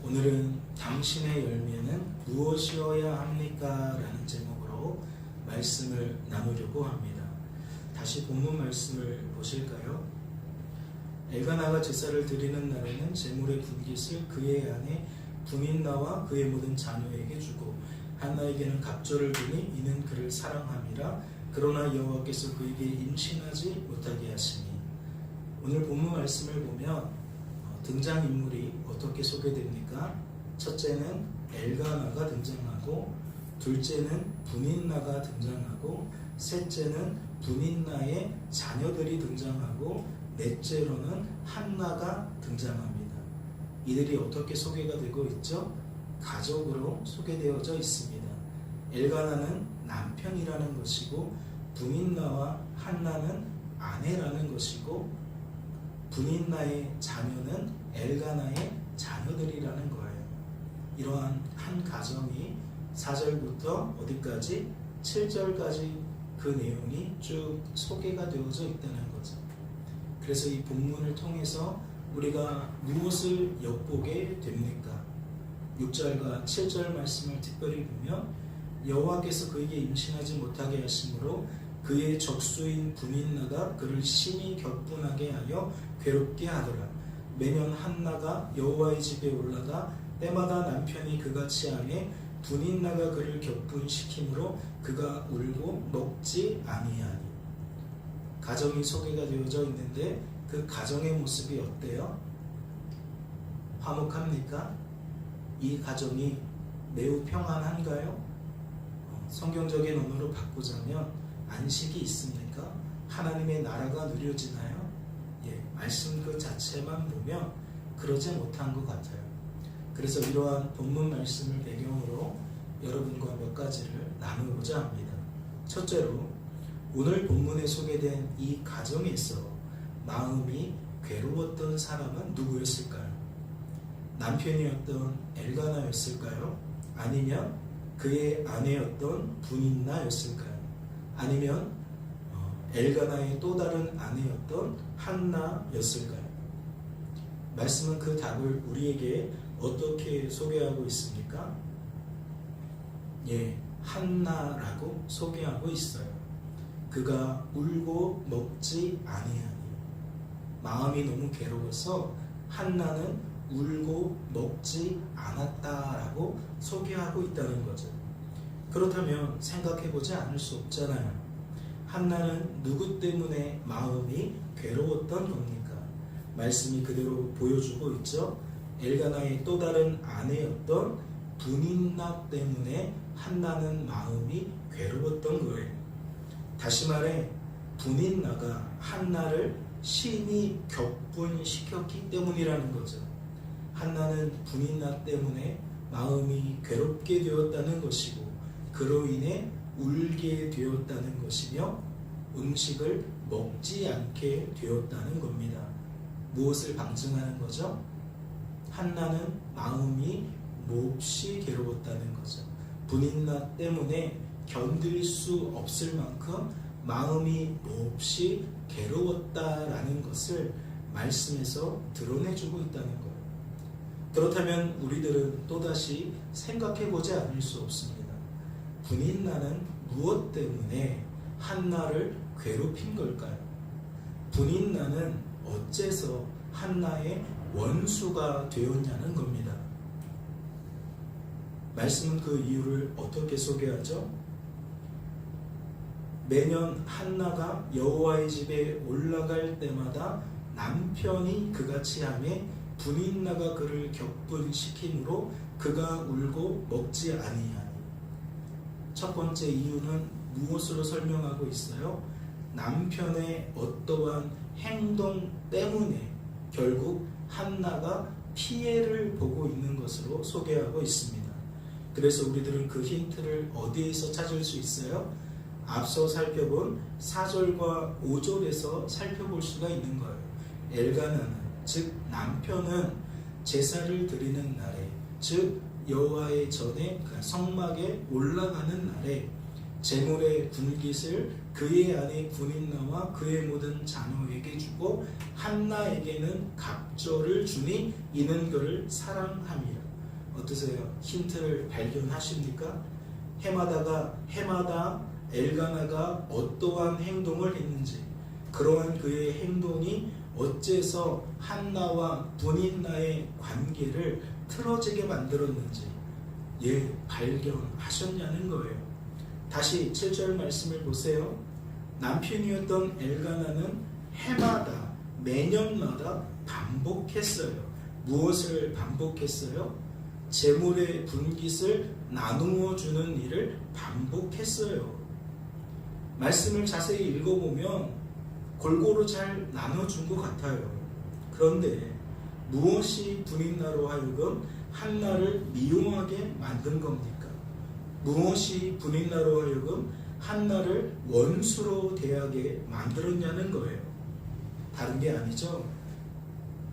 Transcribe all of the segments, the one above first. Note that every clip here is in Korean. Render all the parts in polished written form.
오늘은 당신의 열매는 무엇이어야 합니까? 라는 제목으로 말씀을 나누려고 합니다. 다시 본문 말씀을 보실까요? 엘가나가 제사를 드리는 날에는 제물의 분깃을 그의 아내 분인나와 그의 모든 자녀에게 주고 한나에게는 갑절을 주니 이는 그를 사랑함이라. 그러나 여호와께서 그에게 임신하지 못하게 하시니. 오늘 본문 말씀을 보면 등장인물이 어떻게 소개됩니까? 첫째는 엘가나가 등장하고, 둘째는 분인나가 등장하고, 셋째는 분인나의 자녀들이 등장하고, 넷째로는 한나가 등장합니다. 이들이 어떻게 소개가 되고 있죠? 가족으로 소개되어져 있습니다. 엘가나는 남편이라는 것이고, 분인나와 한나는 아내라는 것이고, 분인나의 자녀는 엘가나의 자녀들이라는 거예요. 이러한 한 가정이 4절부터 어디까지? 7절까지 그 내용이 쭉 소개가 되어져 있다는 거죠. 그래서 이 본문을 통해서 우리가 무엇을 엿보게 됩니까? 6절과 7절 말씀을 특별히 보면 여호와께서 그에게 임신하지 못하게 하심으로 그의 적수인 분인나가 그를 심히 격분하게 하여 괴롭게 하더라. 매년 한나가 여호와의 집에 올라가 때마다 남편이 그같이 하매 분인나가 그를 격분시키므로 그가 울고 먹지 아니하니. 가정이 소개가 되어져 있는데 그 가정의 모습이 어때요? 화목합니까? 이 가정이 매우 평안한가요? 성경적인 언어로 바꾸자면 안식이 있습니까? 하나님의 나라가 누려지나요? 말씀 그 자체만 보면 그러지 못한 것 같아요. 그래서 이러한 본문 말씀을 배경으로 여러분과 몇 가지를 나누고자 합니다. 첫째로, 오늘 본문에 소개된 이 가정에서 마음이 괴로웠던 사람은 누구였을까요? 남편이었던 엘가나였을까요? 아니면 그의 아내였던 분인나였을까요? 아니면 엘가나의 또 다른 아내였던 한나였을까요? 말씀은 그 답을 우리에게 어떻게 소개하고 있습니까? 한나라고 소개하고 있어요. 그가 울고 먹지 아니하니. 마음이 너무 괴로워서 한나는 울고 먹지 않았다라고 소개하고 있다는 거죠. 그렇다면 생각해보지 않을 수 없잖아요. 한나는 누구 때문에 마음이 괴로웠던 겁니까? 말씀이 그대로 보여주고 있죠. 엘가나의 또 다른 아내였던 분인나 때문에 한나는 마음이 괴로웠던 거예요. 다시 말해 분인나가 한나를 심히 격분시켰기 때문이라는 거죠. 한나는 분인나 때문에 마음이 괴롭게 되었다는 것이고, 그로 인해 울게 되었다는 것이며 음식을 먹지 않게 되었다는 겁니다. 무엇을 방증하는 거죠? 한나는 마음이 몹시 괴로웠다는 거죠. 분인나 때문에 견딜 수 없을 만큼 마음이 몹시 괴로웠다라는 것을 말씀에서 드러내주고 있다는 거예요. 그렇다면 우리들은 또다시 생각해보지 않을 수 없습니다. 분인나는 무엇 때문에 한나를 괴롭힌 걸까요? 분인나는 어째서 한나의 원수가 되었냐는 겁니다. 말씀은 그 이유를 어떻게 소개하죠? 매년 한나가 여호와의 집에 올라갈 때마다 남편이 그같이 하매 분인나가 그를 격분시키므로 그가 울고 먹지 아니하니. 첫 번째 이유는 무엇으로 설명하고 있어요? 남편의 어떠한 행동 때문에 결국 한나가 피해를 보고 있는 것으로 소개하고 있습니다. 그래서 우리들은 그 힌트를 어디에서 찾을 수 있어요? 앞서 살펴본 4절과 5절에서 살펴볼 수가 있는 거예요. 엘가나는, 즉 남편은 제사를 드리는 날에, 즉 여호와의 전에 성막에 올라가는 날에 제물의 분깃을 그의 아내 분인나와 그의 모든 자녀에게 주고 한나에게는 갑절을 주니 이는 그를 사랑함이라. 어떠세요? 힌트를 발견하십니까? 해마다 엘가나가 어떠한 행동을 했는지, 그러한 그의 행동이 어째서 한나와 분인나의 관계를 틀어지게 만들었는지 발견하셨냐는 거예요. 다시 7절 말씀을 보세요. 남편이었던 엘가나는 해마다 매년마다 반복했어요. 무엇을 반복했어요? 재물의 분깃을 나누어 주는 일을 반복했어요. 말씀을 자세히 읽어보면 골고루 잘 나눠준 것 같아요. 그런데 무엇이 분인나로 하여금 한나를 미워하게 만든 겁니까? 무엇이 분인나로 하여금 한나를 원수로 대하게 만들었냐는 거예요. 다른 게 아니죠.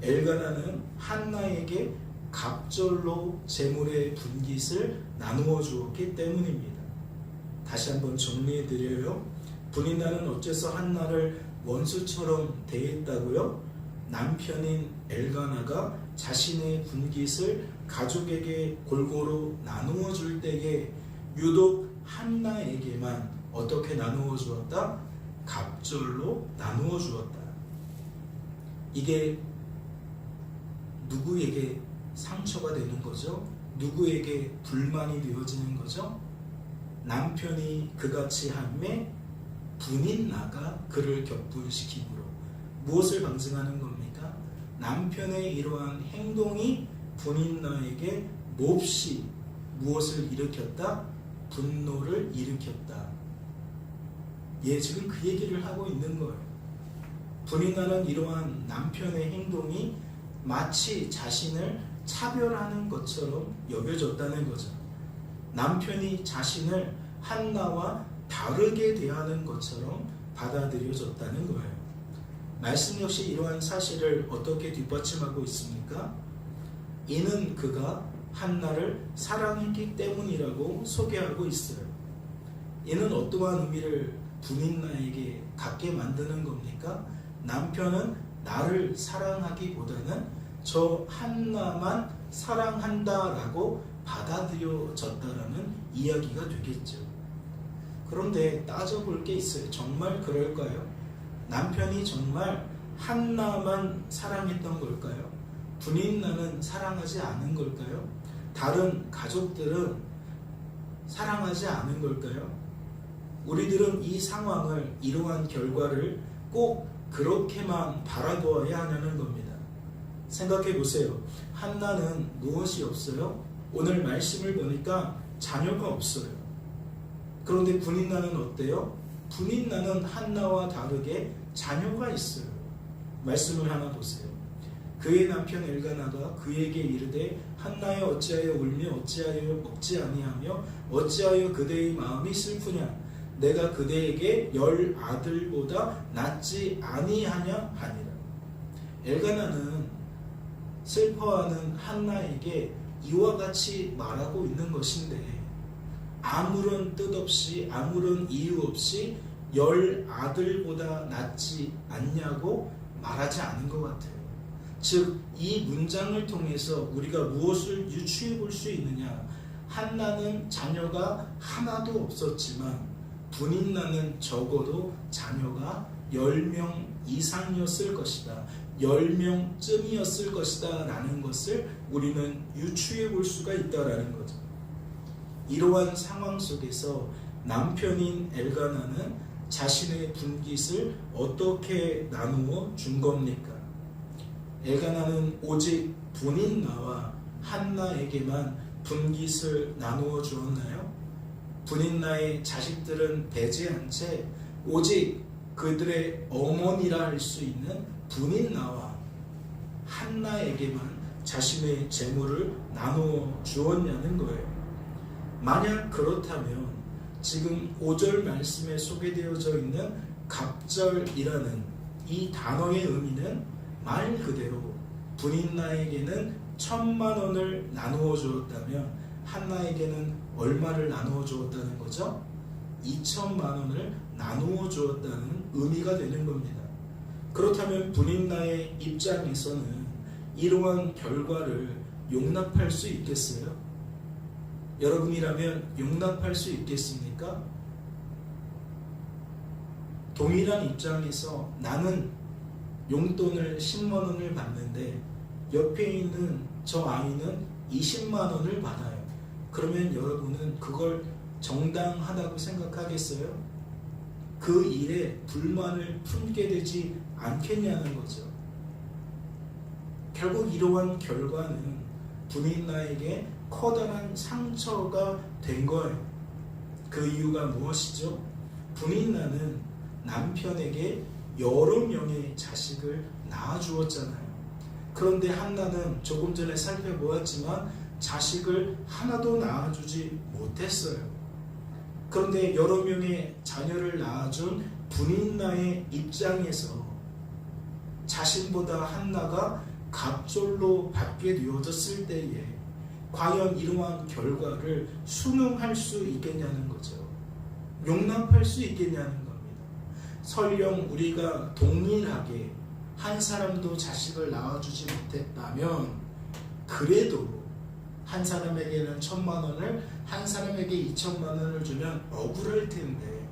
엘가나는 한나에게 갑절로 재물의 분깃을 나누어 주었기 때문입니다. 다시 한번 정리해 드려요. 분인나는 어째서 한나를 원수처럼 대했다고요? 남편인 엘가나가 자신의 분깃을 가족에게 골고루 나누어 줄 때에 유독 한나에게만 어떻게 나누어 주었다? 갑절로 나누어 주었다. 이게 누구에게 상처가 되는 거죠? 누구에게 불만이 되어지는 거죠? 남편이 그같이 함에 분인나가 그를 격분시키므로. 무엇을 방증하는 겁니까? 남편의 이러한 행동이 분인나에게 몹시 무엇을 일으켰다? 분노를 일으켰다. 지금 그 얘기를 하고 있는 거예요. 분인나는 이러한 남편의 행동이 마치 자신을 차별하는 것처럼 여겨졌다는 거죠. 남편이 자신을 한나와 다르게 대하는 것처럼 받아들여졌다는 거예요. 말씀 역시 이러한 사실을 어떻게 뒷받침하고 있습니까? 이는 그가 한나를 사랑했기 때문이라고 소개하고 있어요. 이는 어떠한 의미를 분인나에게 갖게 만드는 겁니까? 남편은 나를 사랑하기보다는 저 한나만 사랑한다라고 받아들여졌다라는 이야기가 되겠죠. 그런데 따져볼 게 있어요. 정말 그럴까요? 남편이 정말 한나만 사랑했던 걸까요? 분인나는 사랑하지 않은 걸까요? 다른 가족들은 사랑하지 않은 걸까요? 우리들은 이 상황을, 이러한 결과를 꼭 그렇게만 바라보아야 하냐는 겁니다. 생각해 보세요. 한나는 무엇이 없어요? 오늘 말씀을 보니까 자녀가 없어요. 그런데 분인나는 어때요? 분인나는 한나와 다르게 자녀가 있어요. 말씀을 하나 보세요. 그의 남편 엘가나가 그에게 이르되 한나여 어찌하여 울며 어찌하여 먹지 아니하며 어찌하여 그대의 마음이 슬프냐? 내가 그대에게 10 아들보다 낫지 아니하냐 하니라. 엘가나는 슬퍼하는 한나에게 이와 같이 말하고 있는 것인데 아무런 뜻 없이, 아무런 이유 없이 10 아들보다 낫지 않냐고 말하지 않은 것 같아요. 즉, 이 문장을 통해서 우리가 무엇을 유추해 볼 수 있느냐? 한나는 자녀가 하나도 없었지만 분인나는 적어도 자녀가 10명 이상이었을 것이다. 10명쯤이었을 것이다 라는 것을 우리는 유추해 볼 수가 있다라는 거죠. 이러한 상황 속에서 남편인 엘가나는 자신의 분깃을 어떻게 나누어 준 겁니까? 엘가나는 오직 분인나와 한나에게만 분깃을 나누어 주었나요? 분인나의 자식들은 배제한 채 오직 그들의 어머니라 할 수 있는 분인나와 한나에게만 자신의 재물을 나누어 주었냐는 거예요. 만약 그렇다면 지금 5절 말씀에 소개되어져 있는 갑절이라는 이 단어의 의미는 말 그대로 분인나에게는 1000만 원을 나누어 주었다면 한나에게는 얼마를 나누어 주었다는 거죠? 2000만 원을 나누어 주었다는 의미가 되는 겁니다. 그렇다면 분인나의 입장에서는 이러한 결과를 용납할 수 있겠어요? 여러분이라면 용납할 수 있겠습니까? 동일한 입장에서 나는 용돈을 10만 원을 받는데 옆에 있는 저 아이는 20만 원을 받아요. 그러면 여러분은 그걸 정당하다고 생각하겠어요? 그 일에 불만을 품게 되지 않겠냐는 거죠. 결국 이러한 결과는 분인나에게 커다란 상처가 된 거예요. 그 이유가 무엇이죠? 분인나는 남편에게 여러 명의 자식을 낳아주었잖아요. 그런데 한나는 조금 전에 살펴보았지만 자식을 하나도 낳아주지 못했어요. 그런데 여러 명의 자녀를 낳아준 분인나의 입장에서 자신보다 한나가 갑절로 받게 되어졌을 때에 과연 이러한 결과를 순응할 수 있겠냐는 거죠. 용납할 수 있겠냐는 겁니다. 설령 우리가 동일하게 한 사람도 자식을 낳아주지 못했다면 그래도 한 사람에게는 1,000만 원을 한 사람에게 2,000만 원을 주면 억울할 텐데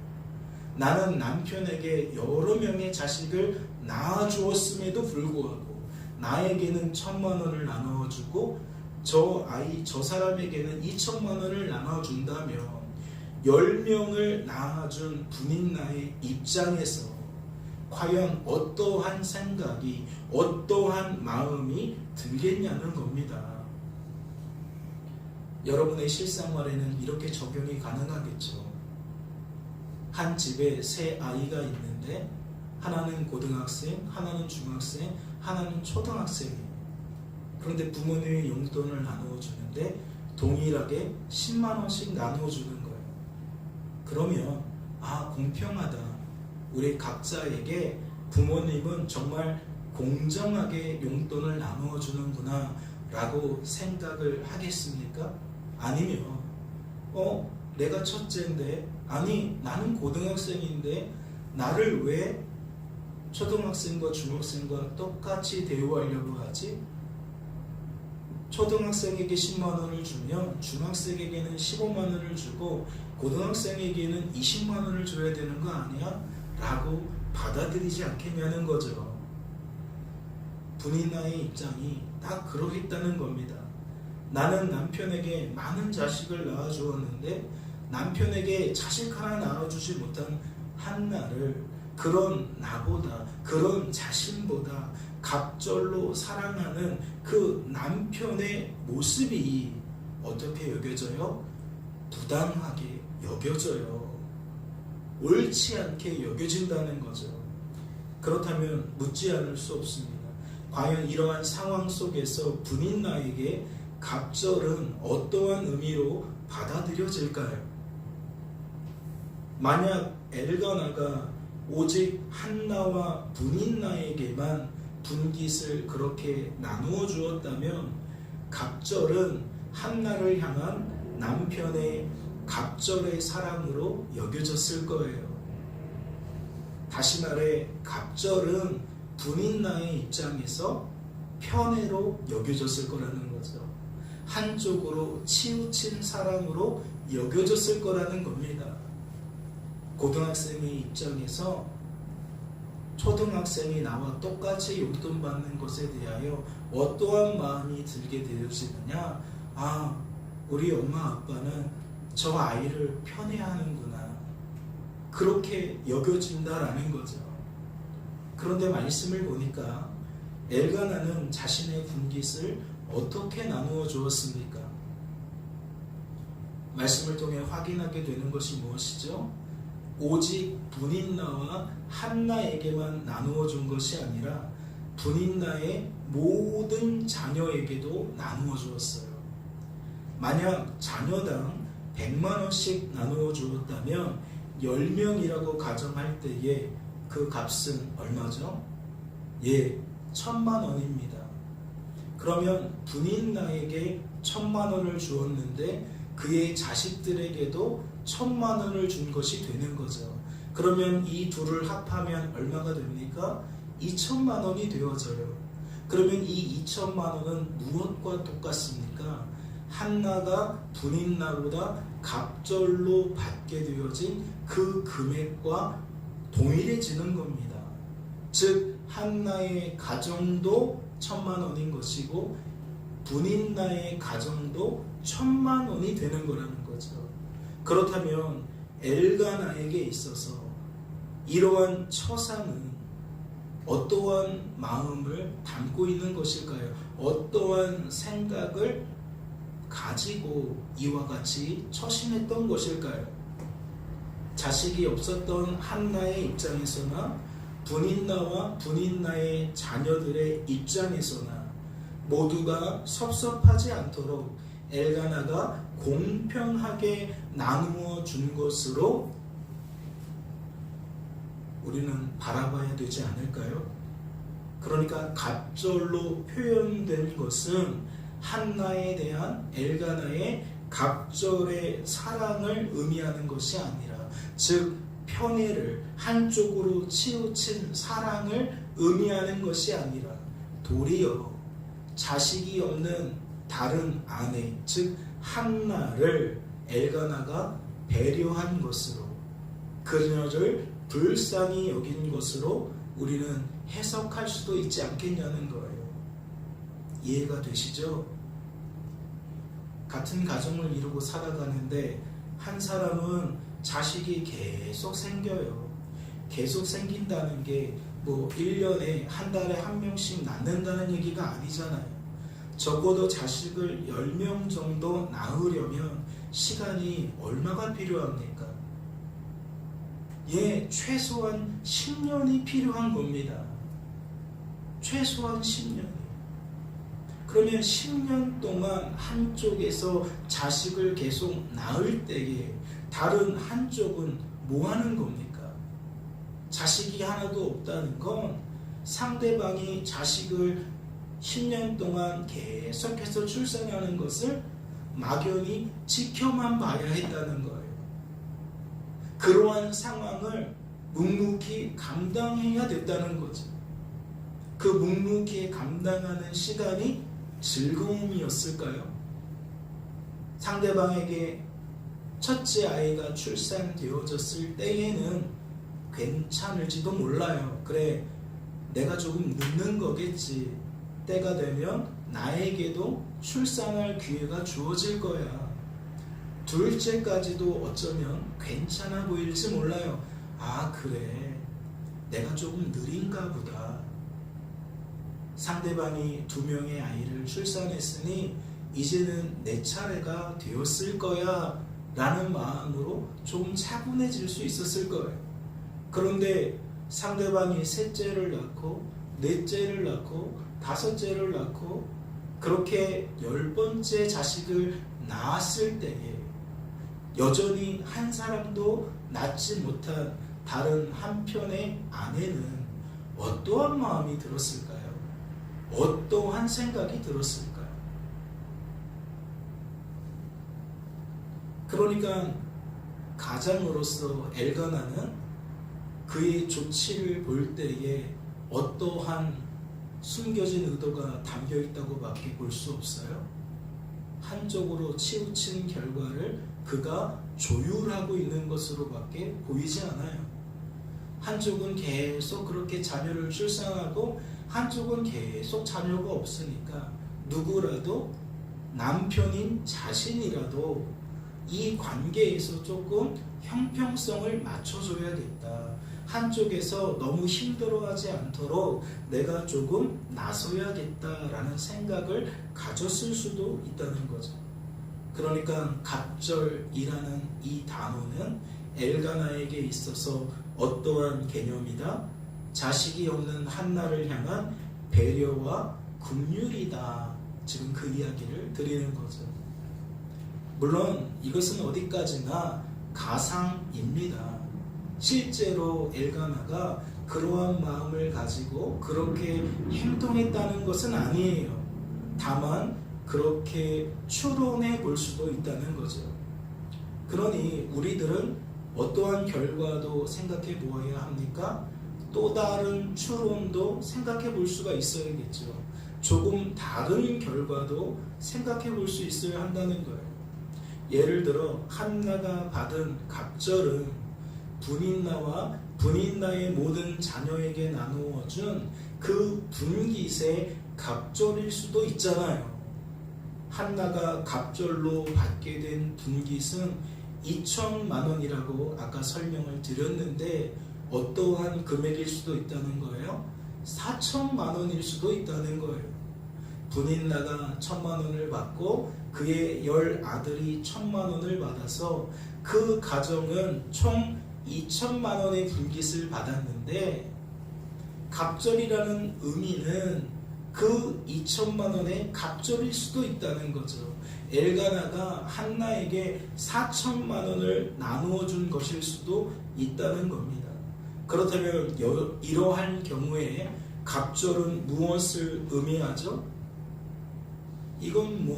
나는 남편에게 여러 명의 자식을 낳아주었음에도 불구하고 나에게는 1,000만 원을 나눠주고 저 사람에게는 2,000만 원을 나눠준다면 10명을 낳아준 분인나의 입장에서 과연 어떠한 생각이 어떠한 마음이 들겠냐는 겁니다. 여러분의 실생활에는 이렇게 적용이 가능하겠죠. 한 집에 세 아이가 있는데 하나는 고등학생, 하나는 중학생, 하나는 초등학생이에요. 그런데 부모님이 용돈을 나누어 주는데 동일하게 10만 원씩 나누어 주는 거예요. 그러면 공평하다. 우리 각자에게 부모님은 정말 공정하게 용돈을 나누어 주는구나 라고 생각을 하겠습니까? 아니면 내가 첫째인데 아니 나는 고등학생인데 나를 왜 초등학생과 중학생과 똑같이 대우하려고 하지? 초등학생에게 10만 원을 주면 중학생에게는 15만 원을 주고 고등학생에게는 20만 원을 줘야 되는 거 아니야? 라고 받아들이지 않겠냐는 거죠. 분인나의 입장이 딱 그러겠다는 겁니다. 나는 남편에게 많은 자식을 낳아주었는데 남편에게 자식 하나 낳아주지 못한 한나를 그런 나보다 그런 자신보다 갑절로 사랑하는 그 남편의 모습이 어떻게 여겨져요? 부당하게 여겨져요. 옳지 않게 여겨진다는 거죠. 그렇다면 묻지 않을 수 없습니다. 과연 이러한 상황 속에서 분인나에게 갑절은 어떠한 의미로 받아들여질까요? 만약 엘가나가 오직 한나와 분인나에게만 분깃을 그렇게 나누어 주었다면 갑절은 한나를 향한 남편의 갑절의 사랑으로 여겨졌을 거예요. 다시 말해 갑절은 분인나의 입장에서 편애로 여겨졌을 거라는 거죠. 한쪽으로 치우친 사랑으로 여겨졌을 거라는 겁니다. 고등학생의 입장에서 초등학생이 나와 똑같이 용돈 받는 것에 대하여 어떠한 마음이 들게 되어지느냐? 우리 엄마 아빠는 저 아이를 편애하는구나. 그렇게 여겨진다라는 거죠. 그런데 말씀을 보니까 엘가나는 자신의 분깃을 어떻게 나누어 주었습니까? 말씀을 통해 확인하게 되는 것이 무엇이죠? 오직 분인나와 한나에게만 나누어 준 것이 아니라 분인나의 모든 자녀에게도 나누어 주었어요. 만약 자녀당 100만 원씩 나누어 주었다면 10명이라고 가정할 때에 그 값은 얼마죠? 1,000만 원입니다. 그러면 분인나에게 1,000만 원을 주었는데 그의 자식들에게도 1,000만 원을 준 것이 되는 거죠. 그러면 이 둘을 합하면 얼마가 됩니까? 2,000만 원이 되어져요. 그러면 이 2천만 원은 무엇과 똑같습니까? 한나가 분인나보다 갑절로 받게 되어진 그 금액과 동일해지는 겁니다. 즉 한나의 가정도 1,000만 원인 것이고 분인나의 가정도 1,000만 원이 되는 거라는 거죠. 그렇다면 엘가나에게 있어서 이러한 처사는 어떠한 마음을 담고 있는 것일까요? 어떠한 생각을 가지고 이와 같이 처신했던 것일까요? 자식이 없었던 한나의 입장에서나 분인나와 분인나의 자녀들의 입장에서나 모두가 섭섭하지 않도록 엘가나가 공평하게 나누어 준 것으로 우리는 바라봐야 되지 않을까요? 그러니까 갑절로 표현된 것은 한나에 대한 엘가나의 갑절의 사랑을 의미하는 것이 아니라, 즉 편애를 한쪽으로 치우친 사랑을 의미하는 것이 아니라 도리어 자식이 없는 다른 아내, 즉 한나를 엘가나가 배려한 것으로, 그녀를 불쌍히 여긴 것으로 우리는 해석할 수도 있지 않겠냐는 거예요. 이해가 되시죠? 같은 가정을 이루고 살아가는데 한 사람은 자식이 계속 생겨요. 계속 생긴다는 게 뭐 1년에 한 달에 한 명씩 낳는다는 얘기가 아니잖아요. 적어도 자식을 10명 정도 낳으려면 시간이 얼마가 필요합니까? 예, 최소한 10년이 필요한 겁니다. 최소한 10년. 그러면 10년 동안 한쪽에서 자식을 계속 낳을 때에 다른 한쪽은 뭐 하는 겁니까? 자식이 하나도 없다는 건 상대방이 자식을 10년 동안 계속해서 출산하는 것을 막연히 지켜만 봐야 했다는 거예요. 그러한 상황을 묵묵히 감당해야 됐다는 거죠. 그 묵묵히 감당하는 시간이 즐거움이었을까요? 상대방에게 첫째 아이가 출산되어졌을 때에는 괜찮을지도 몰라요. 그래, 내가 조금 늦는 거겠지. 때가 되면 나에게도 출산할 기회가 주어질 거야. 둘째까지도 어쩌면 괜찮아 보일지 몰라요. 아, 그래, 내가 조금 느린가 보다. 상대방이 2명의 아이를 출산했으니 이제는 내 차례가 되었을 거야 라는 마음으로 좀 차분해질 수 있었을 거예요. 그런데 상대방이 셋째를 낳고 넷째를 낳고 5째를 낳고 그렇게 10번째 자식을 낳았을 때에 여전히 한 사람도 낳지 못한 다른 한편의 아내는 어떠한 마음이 들었을까요? 어떠한 생각이 들었을까요? 그러니까 가장으로서 엘가나는 그의 조치를 볼 때에 어떠한 숨겨진 의도가 담겨있다고 밖에 볼 수 없어요. 한쪽으로 치우친 결과를 그가 조율하고 있는 것으로 밖에 보이지 않아요. 한쪽은 계속 그렇게 자녀를 출산하고 한쪽은 계속 자녀가 없으니까 누구라도 남편인 자신이라도 이 관계에서 조금 형평성을 맞춰줘야겠다. 한쪽에서 너무 힘들어하지 않도록 내가 조금 나서야겠다라는 생각을 가졌을 수도 있다는 거죠. 그러니까 갑절이라는 이 단어는 엘가나에게 있어서 어떠한 개념이다? 자식이 없는 한나를 향한 배려와 긍휼이다. 지금 그 이야기를 드리는 거죠. 물론 이것은 어디까지나 가상입니다. 실제로 엘가나가 그러한 마음을 가지고 그렇게 행동했다는 것은 아니에요. 다만 그렇게 추론해 볼 수도 있다는 거죠. 그러니 우리들은 어떠한 결과도 생각해 보아야 합니까? 또 다른 추론도 생각해 볼 수가 있어야겠죠. 조금 다른 결과도 생각해 볼 수 있어야 한다는 거예요. 예를 들어 한나가 받은 갑절은 분인나와 분인나의 모든 자녀에게 나누어준 그 분깃의 갑절일 수도 있잖아요. 한나가 갑절로 받게 된 분깃은 2천만 원이라고 아까 설명을 드렸는데 어떠한 금액일 수도 있다는 거예요? 4천만 원일 수도 있다는 거예요. 분인나가 1,000만 원을 받고 그의 10아들이 1,000만 원을 받아서 그 가정은 총 2천만 원의 분깃을 받았는데 갑절이라는 의미는 그 2천만 원의 갑절일 수도 있다는 거죠. 엘가나가 한나에게 4천만 원을 나누어 준 것일 수도 있다는 겁니다. 그렇다면 이러한 경우에 갑절은 무엇을 의미하죠? 이건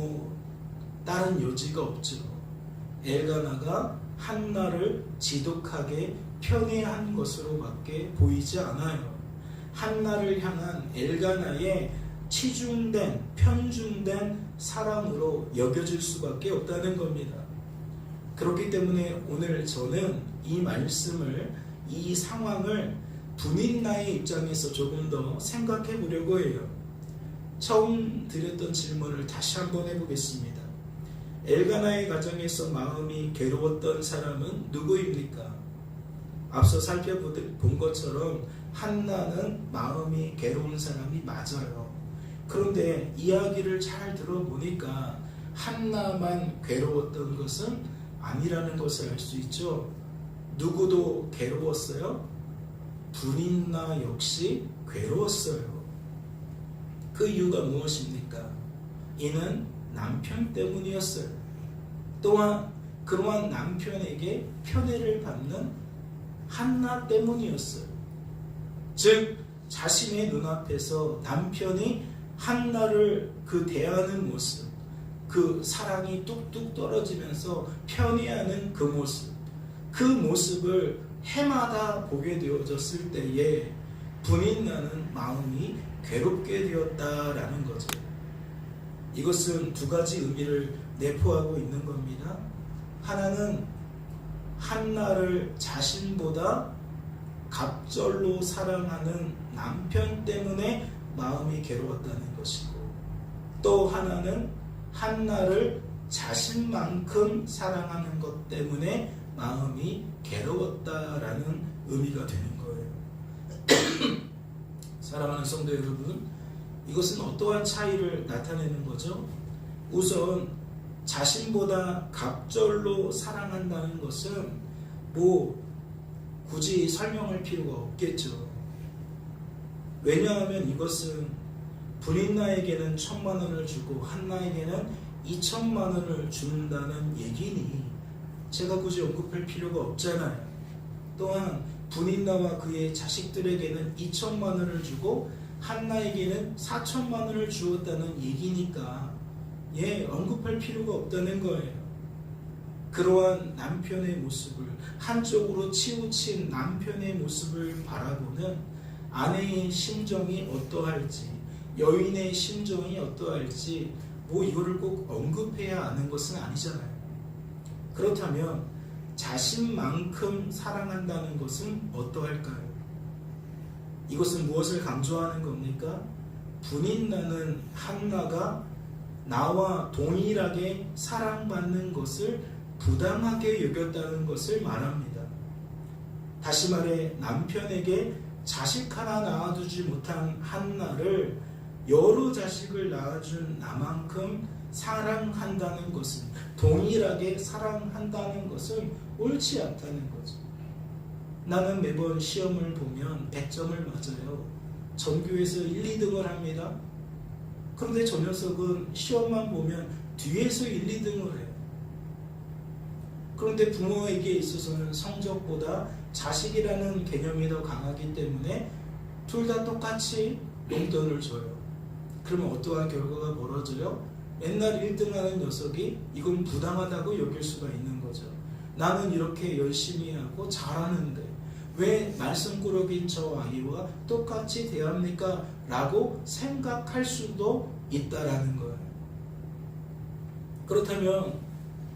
다른 여지가 없죠. 엘가나가 한나를 지독하게 편애한 것으로밖에 보이지 않아요. 한나를 향한 엘가나의 치중된, 편중된 사랑으로 여겨질 수밖에 없다는 겁니다. 그렇기 때문에 오늘 저는 이 말씀을, 이 상황을 분인나의 입장에서 조금 더 생각해 보려고 해요. 처음 드렸던 질문을 다시 한번 해보겠습니다. 엘가나의 가정에서 마음이 괴로웠던 사람은 누구입니까? 앞서 살펴본 것처럼 한나는 마음이 괴로운 사람이 맞아요. 그런데 이야기를 잘 들어보니까 한나만 괴로웠던 것은 아니라는 것을 알 수 있죠. 누구도 괴로웠어요? 분인나 역시 괴로웠어요. 그 이유가 무엇입니까? 이는 남편 때문이었어요. 또한 그러한 남편에게 편애를 받는 한나 때문이었어요. 즉 자신의 눈앞에서 남편이 한나를 대하는 모습, 그 사랑이 뚝뚝 떨어지면서 편애하는 그 모습을 해마다 보게 되어졌을 때에 분인나는 마음이 괴롭게 되었다라는 거죠. 이것은 두 가지 의미를 내포하고 있는 겁니다. 하나는 한나를 자신보다 갑절로 사랑하는 남편 때문에 마음이 괴로웠다는 것이고, 또 하나는 한나를 자신만큼 사랑하는 것 때문에 마음이 괴로웠다라는 의미가 되는 거예요. 사랑하는 성도 여러분, 이것은 어떠한 차이를 나타내는 거죠? 우선 자신보다 갑절로 사랑한다는 것은 굳이 설명할 필요가 없겠죠. 왜냐하면 이것은 분인나에게는 1,000만 원을 주고 한나에게는 2천만 원을 준다는 얘기니 제가 굳이 언급할 필요가 없잖아요. 또한 분인나와 그의 자식들에게는 2천만 원을 주고 한나에게는 4천만 원을 주었다는 얘기니까 언급할 필요가 없다는 거예요. 그러한 남편의 모습을, 한쪽으로 치우친 남편의 모습을 바라보는 아내의 심정이 어떠할지, 여인의 심정이 어떠할지 이거를 꼭 언급해야 아는 것은 아니잖아요. 그렇다면 자신만큼 사랑한다는 것은 어떠할까요? 이것은 무엇을 강조하는 겁니까? 분인나는 한나가 나와 동일하게 사랑받는 것을 부당하게 여겼다는 것을 말합니다. 다시 말해 남편에게 자식 하나 낳아주지 못한 한나를 여러 자식을 낳아준 나만큼 사랑한다는 것은, 동일하게 사랑한다는 것은 옳지 않다는 거죠. 나는 매번 시험을 보면 100점을 맞아요. 전교에서 1, 2등을 합니다. 그런데 저 녀석은 시험만 보면 뒤에서 1, 2등을 해요. 그런데 부모에게 있어서는 성적보다 자식이라는 개념이 더 강하기 때문에 둘 다 똑같이 용돈을 줘요. 그러면 어떠한 결과가 벌어져요? 맨날 1등하는 녀석이 이건 부당하다고 여길 수가 있는 거죠. 나는 이렇게 열심히 하고 잘하는데 왜 말씀꾸러기인 저 아이와 똑같이 대합니까? 라고 생각할 수도 있다라는 거예요. 그렇다면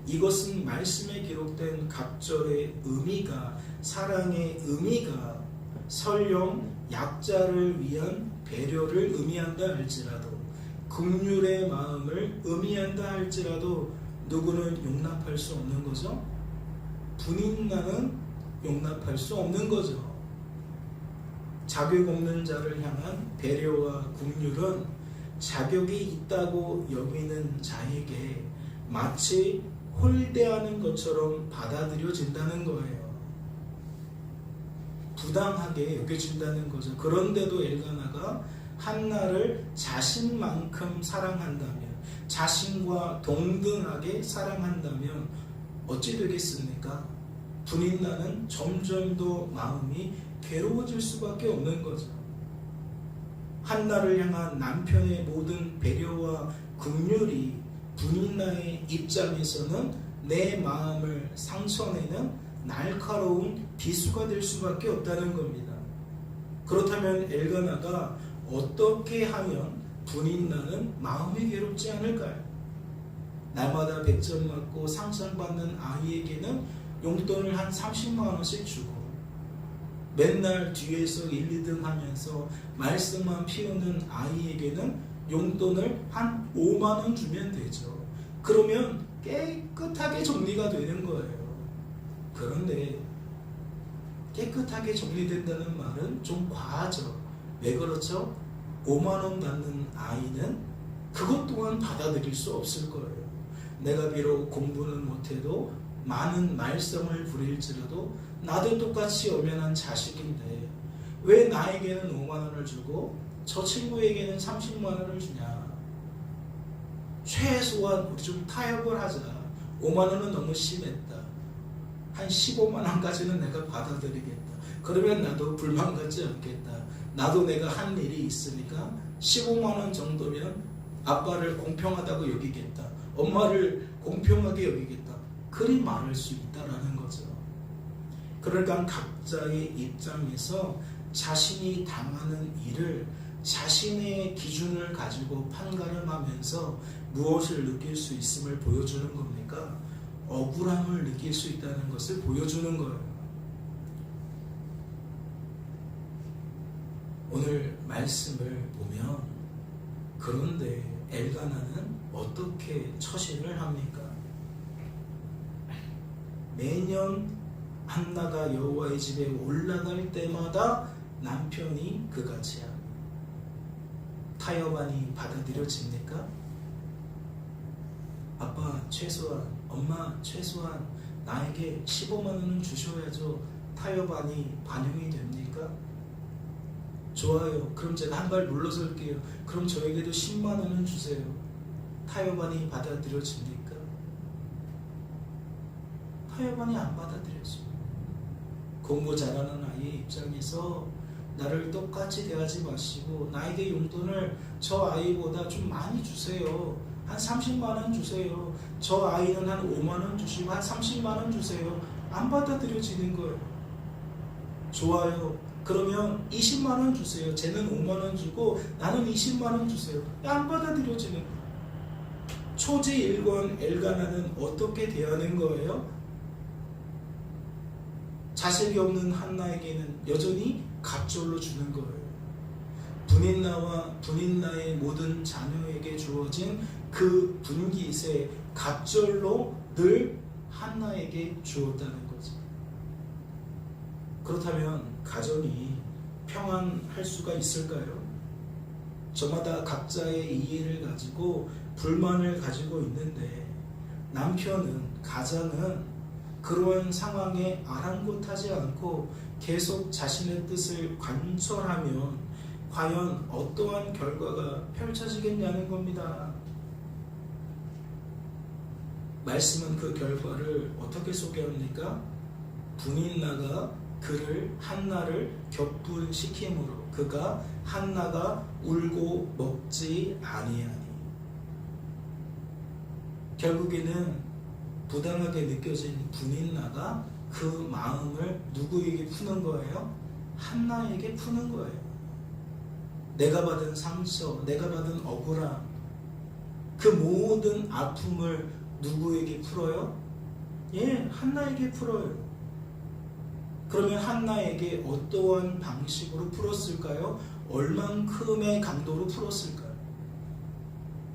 이것은 말씀에 기록된 갑절의 의미가, 사랑의 의미가 설령 약자를 위한 배려를 의미한다 할지라도, 긍휼의 마음을 의미한다 할지라도 누구는 용납할 수 없는 거죠? 분인나는 용납할 수 없는 거죠. 자격 없는 자를 향한 배려와 긍휼은 자격이 있다고 여기는 자에게 마치 홀대하는 것처럼 받아들여진다는 거예요. 부당하게 여겨진다는 거죠. 그런데도 엘가나가 한나를 자신만큼 사랑한다면, 자신과 동등하게 사랑한다면 어찌 되겠습니까? 분인나는 점점 더 마음이 괴로워질 수밖에 없는 거죠. 한나를 향한 남편의 모든 배려와 긍휼이 분인나의 입장에서는 내 마음을 상처내는 날카로운 비수가 될 수밖에 없다는 겁니다. 그렇다면 엘가나가 어떻게 하면 분인나는 마음이 괴롭지 않을까요? 날마다 100점 맞고 상장받는 아이에게는 용돈을 한 30만 원씩 주고, 맨날 뒤에서 1, 2등 하면서 말씀만 피우는 아이에게는 용돈을 한 5만 원 주면 되죠. 그러면 깨끗하게 정리가 되는 거예요. 그런데 깨끗하게 정리된다는 말은 좀 과하죠. 왜 그렇죠? 5만 원 받는 아이는 그것 또한 받아들일 수 없을 거예요. 내가 비록 공부는 못해도 많은 말썽을 부릴지라도 나도 똑같이 엄연한 자식인데 왜 나에게는 5만 원을 주고 저 친구에게는 30만 원을 주냐. 최소한 우리 좀 타협을 하자. 5만 원은 너무 심했다. 한 15만 원까지는 내가 받아들이겠다. 그러면 나도 불만 갖지 않겠다. 나도 내가 한 일이 있으니까 15만 원 정도면 아빠를 공평하다고 여기겠다. 엄마를 공평하게 여기겠다. 그리 말할 수 있다라는 거죠. 그러니까 각자의 입장에서 자신이 당하는 일을 자신의 기준을 가지고 판가름하면서 무엇을 느낄 수 있음을 보여주는 겁니까? 억울함을 느낄 수 있다는 것을 보여주는 거예요. 오늘 말씀을 보면 그런데 엘가나는 어떻게 처신을 합니까? 매년 한나가 여호와의 집에 올라갈 때마다 남편이 그같이야. 타협안이 받아들여집니까? 아빠 최소한, 엄마 최소한 나에게 15만 원은 주셔야죠. 타협안이 반영이 됩니까? 좋아요. 그럼 제가 한 발 물러설게요. 그럼 저에게도 10만 원은 주세요. 타협안이 받아들여집니까? 타협안이 안 받아들여져요. 공부 잘하는 아이의 입장에서 나를 똑같이 대하지 마시고 나에게 용돈을 저 아이보다 좀 많이 주세요. 한 30만 원 주세요. 저 아이는 한 5만 원 주시고 한 30만 원 주세요. 안 받아들여지는 거예요. 좋아요. 그러면 20만 원 주세요. 쟤는 5만 원 주고 나는 20만 원 주세요. 안 받아들여지는 거예요. 초지일관 엘가나는 어떻게 대하는 거예요? 자식이 없는 한나에게는 여전히 갑절로 주는 거예요. 분인나와 분인나의 모든 자녀에게 주어진 그 분깃에 갑절로 늘 한나에게 주었다는 거죠. 그렇다면 가정이 평안할 수가 있을까요? 저마다 각자의 이해를 가지고 불만을 가지고 있는데 남편은, 가장은 그러한 상황에 아랑곳하지 않고 계속 자신의 뜻을 관철하면 과연 어떠한 결과가 펼쳐지겠냐는 겁니다. 말씀은 그 결과를 어떻게 소개합니까? 분인나가 그를 한나를 격분시키므로 그가 한나가 울고 먹지 아니하니. 결국에는 부당하게 느껴진 분인나가 그 마음을 누구에게 푸는 거예요? 한나에게 푸는 거예요. 내가 받은 상처, 내가 받은 억울함, 그 모든 아픔을 누구에게 풀어요? 예, 한나에게 풀어요. 그러면 한나에게 어떠한 방식으로 풀었을까요? 얼만큼의 강도로 풀었을까요?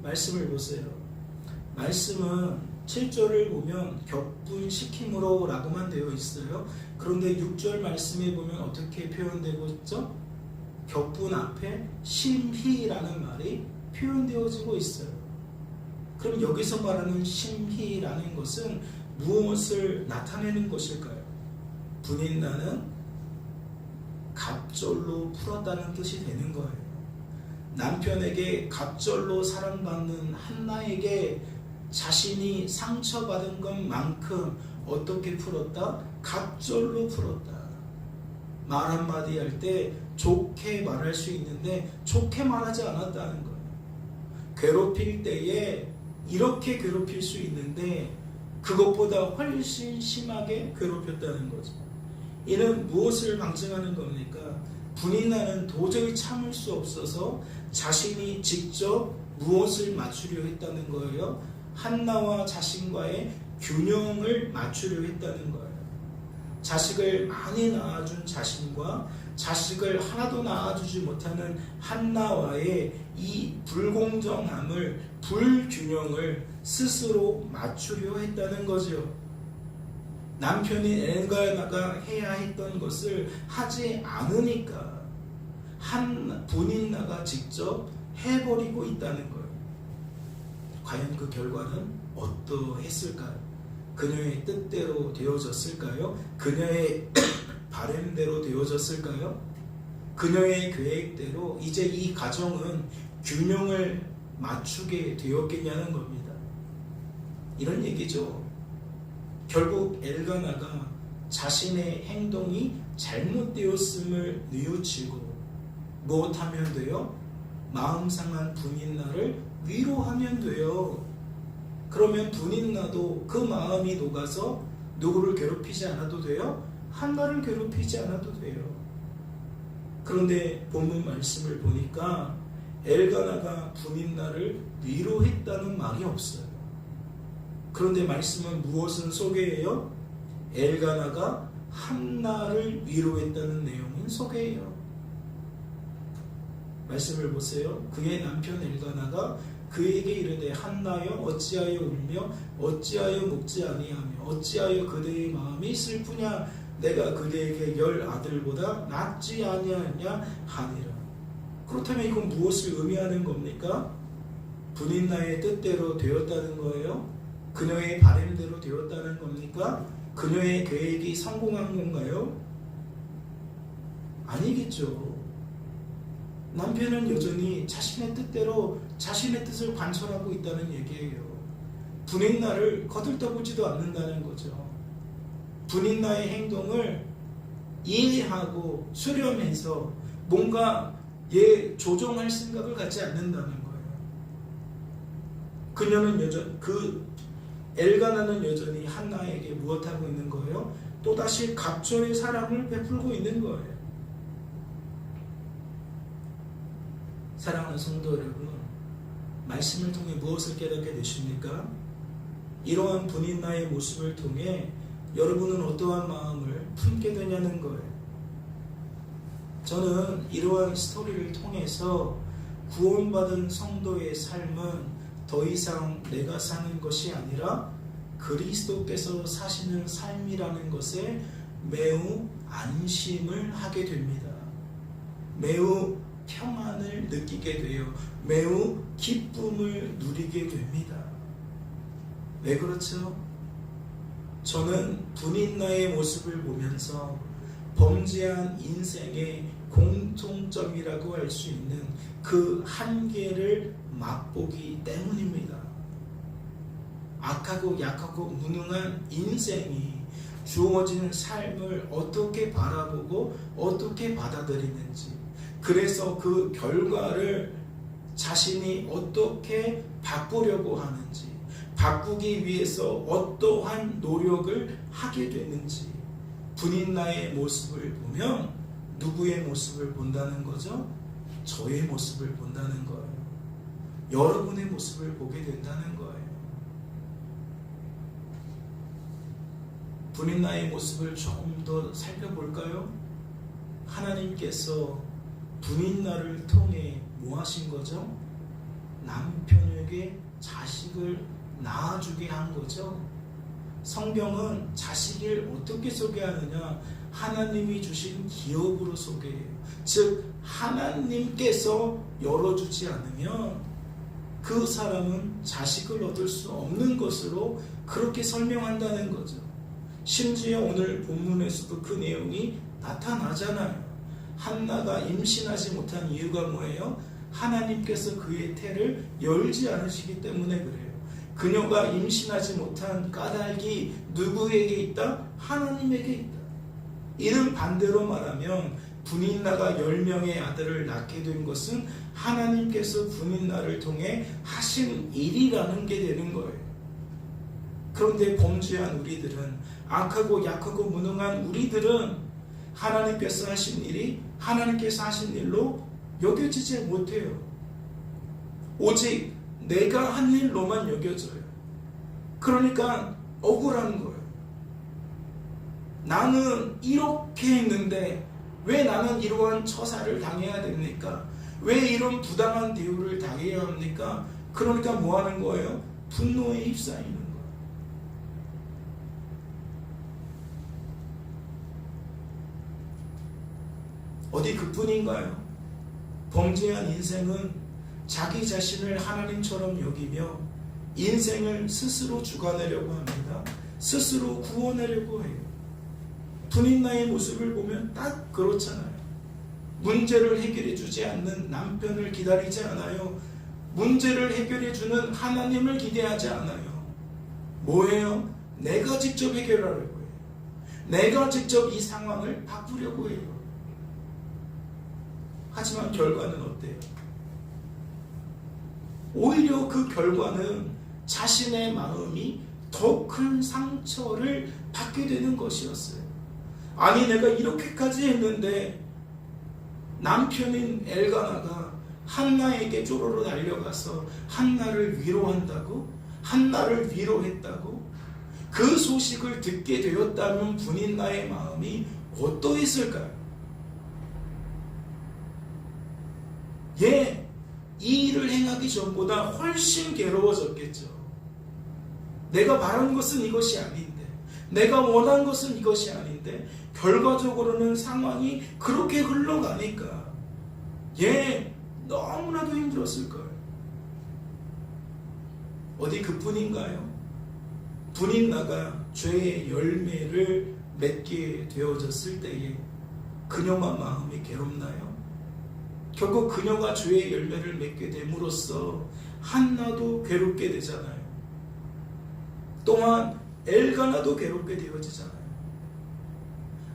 말씀을 보세요. 말씀은 7절을 보면 격분시킴으로 라고만 되어 있어요. 그런데 6절 말씀에 보면 어떻게 표현되고 있죠? 격분 앞에 심희라는 말이 표현되어지고 있어요. 그럼 여기서 말하는 심희라는 것은 무엇을 나타내는 것일까요? 분인나는 갑절로 풀었다는 뜻이 되는 거예요. 남편에게 갑절로 사랑받는 한나에게 자신이 상처받은 것만큼 어떻게 풀었다? 갑절로 풀었다. 말 한마디 할 때 좋게 말할 수 있는데 좋게 말하지 않았다는 거예요. 괴롭힐 때에 이렇게 괴롭힐 수 있는데 그것보다 훨씬 심하게 괴롭혔다는 거죠. 이는 무엇을 방증하는 겁니까? 분인나는 도저히 참을 수 없어서 자신이 직접 무엇을 맞추려 했다는 거예요? 한나와 자신과의 균형을 맞추려 했다는 거예요. 자식을 많이 낳아준 자신과 자식을 하나도 낳아주지 못하는 한나와의 이 불공정함을, 불균형을 스스로 맞추려 했다는 거죠. 남편인 엘가나가 해야 했던 것을 하지 않으니까 분인나가 직접 해버리고 있다는 거예요. 과연 그 결과는 어떠했을까요? 그녀의 뜻대로 되어졌을까요? 그녀의 바램대로 되어졌을까요? 그녀의 계획대로 이제 이 가정은 균형을 맞추게 되었겠냐는 겁니다. 이런 얘기죠. 결국 엘가나가 자신의 행동이 잘못되었음을 뉘우치고 무엇하면 돼요? 마음 상한 분인나를 위로하면 돼요. 그러면 분인나도 그 마음이 녹아서 누구를 괴롭히지 않아도 돼요? 한나를 괴롭히지 않아도 돼요. 그런데 본문 말씀을 보니까 엘가나가 분인나를 위로했다는 말이 없어요. 그런데 말씀은 무엇은 소개해요? 엘가나가 한나를 위로했다는 내용은 소개해요. 말씀을 보세요. 그의 남편 엘가나가 그에게 이르되 한나여 어찌하여 울며 어찌하여 먹지 아니하며 어찌하여 그대의 마음이 슬프냐 내가 그대에게 10 아들보다 낫지 아니하냐 하니라. 그렇다면 이건 무엇을 의미하는 겁니까? 분인나의 뜻대로 되었다는 거예요? 그녀의 바램대로 되었다는 겁니까? 그녀의 계획이 성공한 건가요? 아니겠죠. 남편은 여전히 자신의 뜻대로 자신의 뜻을 관철하고 있다는 얘기예요. 분인나를 거들떠보지도 않는다는 거죠. 분인나의 행동을 이해하고 수렴해서 뭔가 조정할 생각을 갖지 않는다는 거예요. 엘가나는 여전히 한나에게 무엇하고 있는 거예요? 또다시 갑절의 사랑을 베풀고 있는 거예요. 사랑하는 성도 여러분, 말씀을 통해 무엇을 깨닫게 되십니까? 이러한 분인나의 모습을 통해 여러분은 어떠한 마음을 품게 되냐는 거예요. 저는 이러한 스토리를 통해서 구원받은 성도의 삶은 더 이상 내가 사는 것이 아니라 그리스도께서 사시는 삶이라는 것에 매우 안심을 하게 됩니다. 매우 평안을 느끼게 돼요. 매우 기쁨을 누리게 됩니다. 왜 그렇죠? 저는 분인나의 모습을 보면서 범죄한 인생의 공통점이라고 할 수 있는 그 한계를 맛보기 때문입니다. 악하고 약하고 무능한 인생이 주어진 삶을 어떻게 바라보고 어떻게 받아들이는지, 그래서 그 결과를 자신이 어떻게 바꾸려고 하는지, 바꾸기 위해서 어떠한 노력을 하게 되는지, 분인나의 모습을 보면 누구의 모습을 본다는 거죠? 저의 모습을 본다는 거예요. 여러분의 모습을 보게 된다는 거예요. 분인나의 모습을 조금 더 살펴볼까요? 하나님께서 분인나를 통해 뭐 하신 거죠? 남편에게 자식을 낳아주게 한 거죠. 성경은 자식을 어떻게 소개하느냐? 하나님이 주신 기업으로 소개해요. 즉 하나님께서 열어주지 않으면 그 사람은 자식을 얻을 수 없는 것으로 그렇게 설명한다는 거죠. 심지어 오늘 본문에서도 그 내용이 나타나잖아요. 한나가 임신하지 못한 이유가 뭐예요? 하나님께서 그의 태를 열지 않으시기 때문에 그래요. 그녀가 임신하지 못한 까닭이 누구에게 있다? 하나님에게 있다. 이는 반대로 말하면 분인나가 10명의 아들을 낳게 된 것은 하나님께서 분인나를 통해 하신 일이라는 게 되는 거예요. 그런데 범죄한 우리들은, 악하고 약하고 무능한 우리들은 하나님께서 하신 일이 하나님께서 하신 일로 여겨지지 못해요. 오직 내가 한 일로만 여겨져요. 그러니까 억울한 거예요. 나는 이렇게 했는데 왜 나는 이러한 처사를 당해야 됩니까? 왜 이런 부당한 대우를 당해야 합니까? 그러니까 뭐 하는 거예요? 분노에 휩싸이는 거예요. 어디 그뿐인가요? 범죄한 인생은 자기 자신을 하나님처럼 여기며 인생을 스스로 주관하려고 합니다. 스스로 구원하려고 해요. 분인나의 모습을 보면 딱 그렇잖아요. 문제를 해결해 주지 않는 남편을 기다리지 않아요. 문제를 해결해 주는 하나님을 기대하지 않아요. 뭐예요? 내가 직접 해결하려고 해요. 내가 직접 이 상황을 바꾸려고 해요. 하지만 결과는 어때요? 오히려 그 결과는 자신의 마음이 더 큰 상처를 받게 되는 것이었어요. 아니 내가 이렇게까지 했는데 남편인 엘가나가 한나에게 쪼로로 달려가서 한나를 위로한다고? 한나를 위로했다고? 그 소식을 듣게 되었다면 분인나의 마음이 어떠했을까요? 예, 이 일을 행하기 전보다 훨씬 괴로워졌겠죠. 내가 바란 것은 이것이 아닌데, 내가 원한 것은 이것이 아닌데 결과적으로는 상황이 그렇게 흘러가니까 예, 너무나도 힘들었을 거예요. 어디 그뿐인가요? 분인나가 죄의 열매를 맺게 되어졌을 때에 그녀만 마음이 괴롭나요? 결국 그녀가 죄의 열매를 맺게 됨으로써 한나도 괴롭게 되잖아요. 또한 엘가나도 괴롭게 되어지잖아요.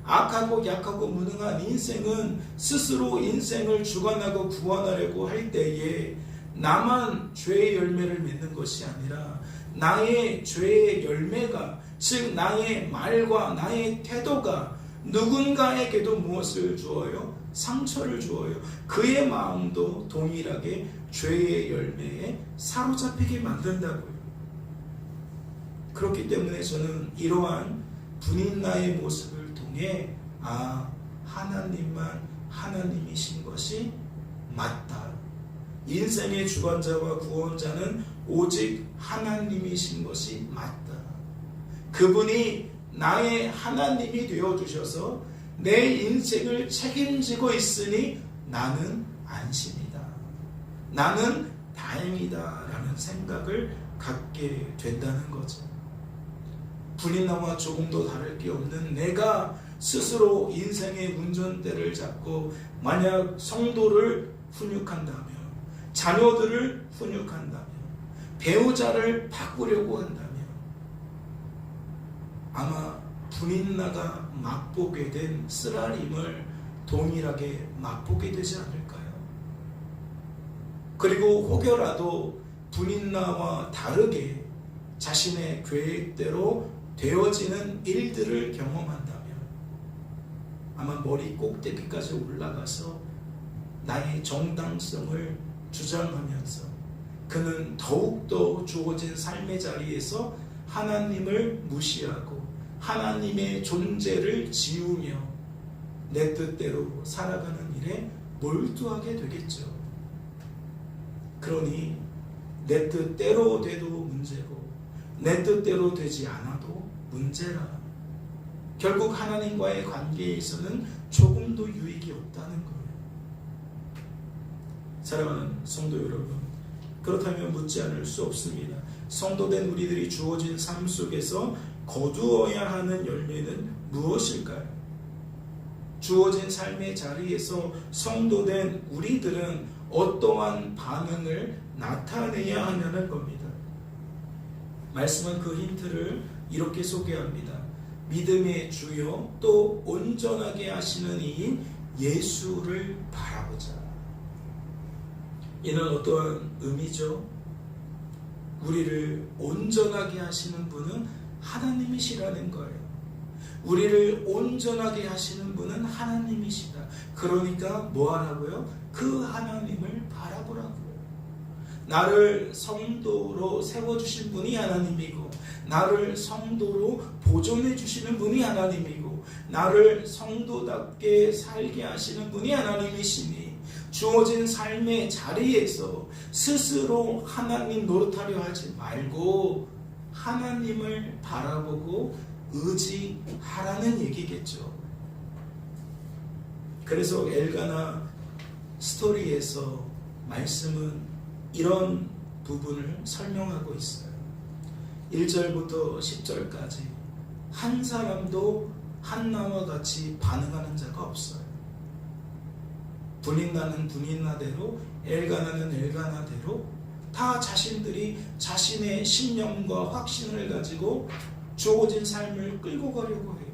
악하고 약하고 무능한 인생은 스스로 인생을 주관하고 구원하려고 할 때에 나만 죄의 열매를 맺는 것이 아니라 나의 죄의 열매가, 즉 나의 말과 나의 태도가 누군가에게도 무엇을 주어요? 상처를 주어요. 그의 마음도 동일하게 죄의 열매에 사로잡히게 만든다고요. 그렇기 때문에 저는 이러한 분인나의 모습을 통해 하나님만 하나님이신 것이 맞다. 인생의 주관자와 구원자는 오직 하나님이신 것이 맞다. 그분이 나의 하나님이 되어주셔서 내 인생을 책임지고 있으니 나는 안심이다. 나는 다행이다 라는 생각을 갖게 된다는 거죠. 분인나와 조금도 다를 게 없는 내가 스스로 인생의 운전대를 잡고 만약 성도를 훈육한다면, 자녀들을 훈육한다면, 배우자를 바꾸려고 한다면 아마 분인나가 맛보게 된 쓰라림을 동일하게 맛보게 되지 않을까요? 그리고 혹여라도 분인나와 다르게 자신의 계획대로 되어지는 일들을 경험한다면 아마 머리 꼭대기까지 올라가서 나의 정당성을 주장하면서 그는 더욱더 주어진 삶의 자리에서 하나님을 무시하고 하나님의 존재를 지우며 내 뜻대로 살아가는 일에 몰두하게 되겠죠. 그러니 내 뜻대로 돼도 문제고 내 뜻대로 되지 않아도 문제라. 결국 하나님과의 관계에 있어서는 조금도 유익이 없다는 거예요. 사랑하는 성도 여러분, 그렇다면 묻지 않을 수 없습니다. 성도된 우리들이 주어진 삶 속에서 거두어야 하는 열매는 무엇일까요? 주어진 삶의 자리에서 성도된 우리들은 어떠한 반응을 나타내야 하냐는 겁니다. 말씀은 그 힌트를 이렇게 소개합니다. 믿음의 주요 또 온전하게 하시는 이인 예수를 바라보자. 이는 어떠한 의미죠? 우리를 온전하게 하시는 분은 하나님이시라는 거예요. 우리를 온전하게 하시는 분은 하나님이시다. 그러니까 뭐 하라고요? 그 하나님을 바라보라고요. 나를 성도로 세워주신 분이 하나님이고 나를 성도로 보존해 주시는 분이 하나님이고 나를 성도답게 살게 하시는 분이 하나님이시니 주어진 삶의 자리에서 스스로 하나님 노릇하려 하지 말고 하나님을 바라보고 의지하라는 얘기겠죠. 그래서 엘가나 스토리에서 말씀은 이런 부분을 설명하고 있어요. 1절부터 10절까지 한 사람도 한나와 같이 반응하는 자가 없어요. 분인나는 분인나대로, 엘가나는 엘가나대로 다 자신들이 자신의 신념과 확신을 가지고 주어진 삶을 끌고 가려고 해요.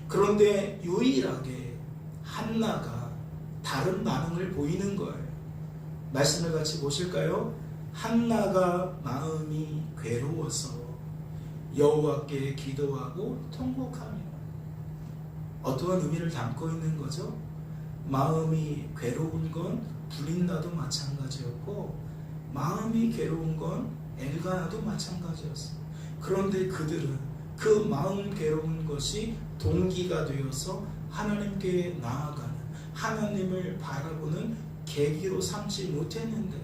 그런데 유일하게 한나가 다른 반응을 보이는 거예요. 말씀을 같이 보실까요? 한나가 마음이 괴로워서 여호와께 기도하고 통곡하며. 어떠한 의미를 담고 있는 거죠? 마음이 괴로운 건 불린나도 마찬가지였고 마음이 괴로운 건 엘가나도 마찬가지였어요. 그런데 그들은 그 마음 괴로운 것이 동기가 되어서 하나님께 나아가는, 하나님을 바라보는 계기로 삼지 못했는데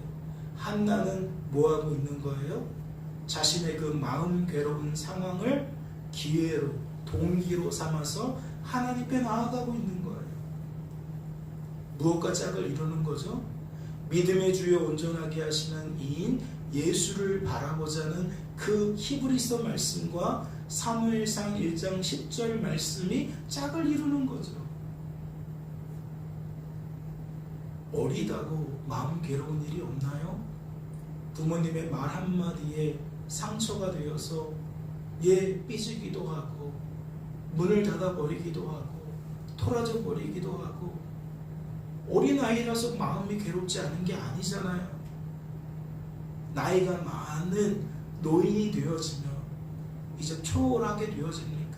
한나는 뭐하고 있는 거예요? 자신의 그 마음 괴로운 상황을 기회로, 동기로 삼아서 하나님께 나아가고 있는 거예요. 무엇과 짝을 이루는 거죠? 믿음의 주여 온전하게 하시는 이인 예수를 바라보자는 그 히브리서 말씀과 사무엘상 1장 10절 말씀이 짝을 이루는 거죠. 어리다고 마음 괴로운 일이 없나요? 부모님의 말 한마디에 상처가 되어서 삐지기도 하고 문을 닫아버리기도 하고 토라져 버리기도 하고 어린아이라서 마음이 괴롭지 않은 게 아니잖아요. 나이가 많은 노인이 되어지면 이제 초월하게 되어집니까?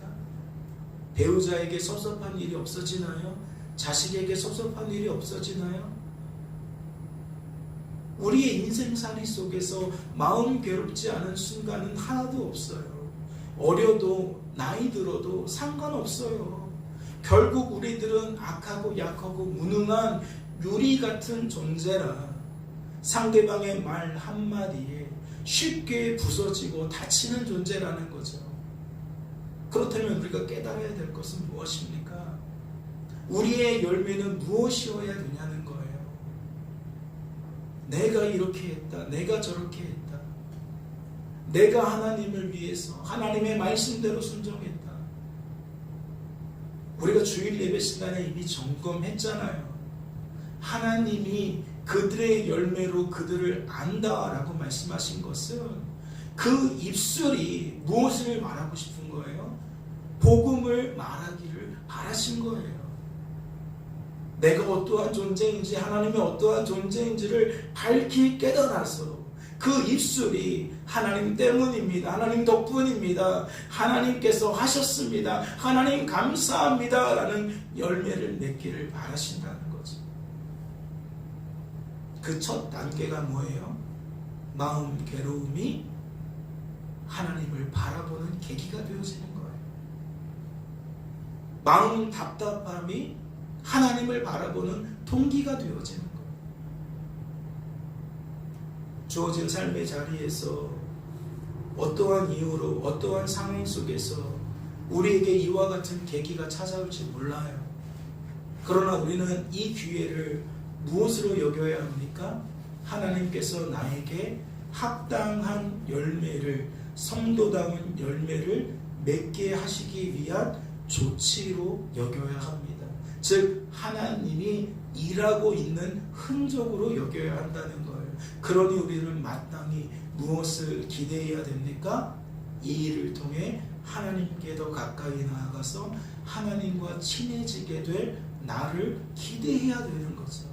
배우자에게 섭섭한 일이 없어지나요? 자식에게 섭섭한 일이 없어지나요? 우리의 인생살이 속에서 마음 괴롭지 않은 순간은 하나도 없어요. 어려도 나이 들어도 상관없어요. 결국 우리들은 악하고 약하고 무능한 유리 같은 존재라 상대방의 말 한마디에 쉽게 부서지고 다치는 존재라는 거죠. 그렇다면 우리가 깨달아야 될 것은 무엇입니까? 우리의 열매는 무엇이어야 되냐는 거예요. 내가 이렇게 했다, 내가 저렇게 했다, 내가 하나님을 위해서 하나님의 말씀대로 순종했다. 우리가 주일 예배 시간에 이미 점검했잖아요. 하나님이 그들의 열매로 그들을 안다라고 말씀하신 것은 그 입술이 무엇을 말하고 싶은 거예요? 복음을 말하기를 바라신 거예요. 내가 어떠한 존재인지 하나님이 어떠한 존재인지를 밝히 깨달아서 그 입술이 하나님 때문입니다. 하나님 덕분입니다. 하나님께서 하셨습니다. 하나님 감사합니다. 라는 열매를 맺기를 바라신다는 거죠. 그 첫 단계가 뭐예요? 마음 괴로움이 하나님을 바라보는 계기가 되어지는 거예요. 마음 답답함이 하나님을 바라보는 동기가 되어지는 거예요. 주어진 삶의 자리에서 어떠한 이유로 어떠한 상황 속에서 우리에게 이와 같은 계기가 찾아올지 몰라요. 그러나 우리는 이 기회를 무엇으로 여겨야 합니까? 하나님께서 나에게 합당한 열매를, 성도다운 열매를 맺게 하시기 위한 조치로 여겨야 합니다. 즉 하나님이 일하고 있는 흔적으로 여겨야 한다는 거예요. 그러니 우리는 마땅히 무엇을 기대해야 됩니까? 이 일을 통해 하나님께 더 가까이 나아가서 하나님과 친해지게 될 나를 기대해야 되는 거죠.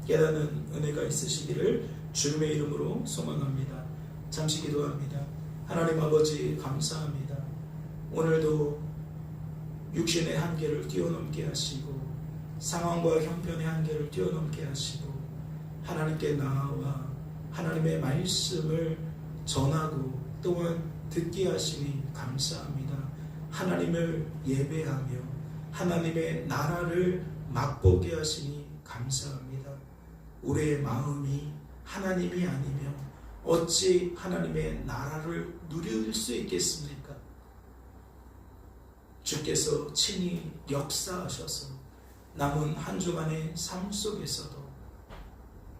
깨닫는 은혜가 있으시기를 주님의 이름으로 소망합니다. 잠시 기도합니다. 하나님 아버지 감사합니다. 오늘도 육신의 한계를 뛰어넘게 하시고 상황과 형편의 한계를 뛰어넘게 하시고 하나님께 나아와 하나님의 말씀을 전하고 또한 듣게 하시니 감사합니다. 하나님을 예배하며 하나님의 나라를 맛보게 하시니 감사합니다. 우리의 마음이 하나님이 아니며 어찌 하나님의 나라를 누릴 수 있겠습니까? 주께서 친히 역사하셔서 남은 한 주간의 삶 속에서도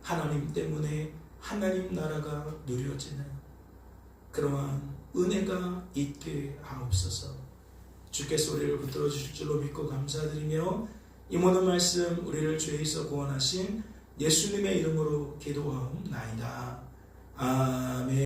하나님 때문에 하나님 나라가 누려지는 그러한 은혜가 있게 하옵소서. 주께서 우리를 붙들어 주실 줄로 믿고 감사드리며 이 모든 말씀 우리를 죄에서 구원하신 예수님의 이름으로 기도하옵나이다. 아멘.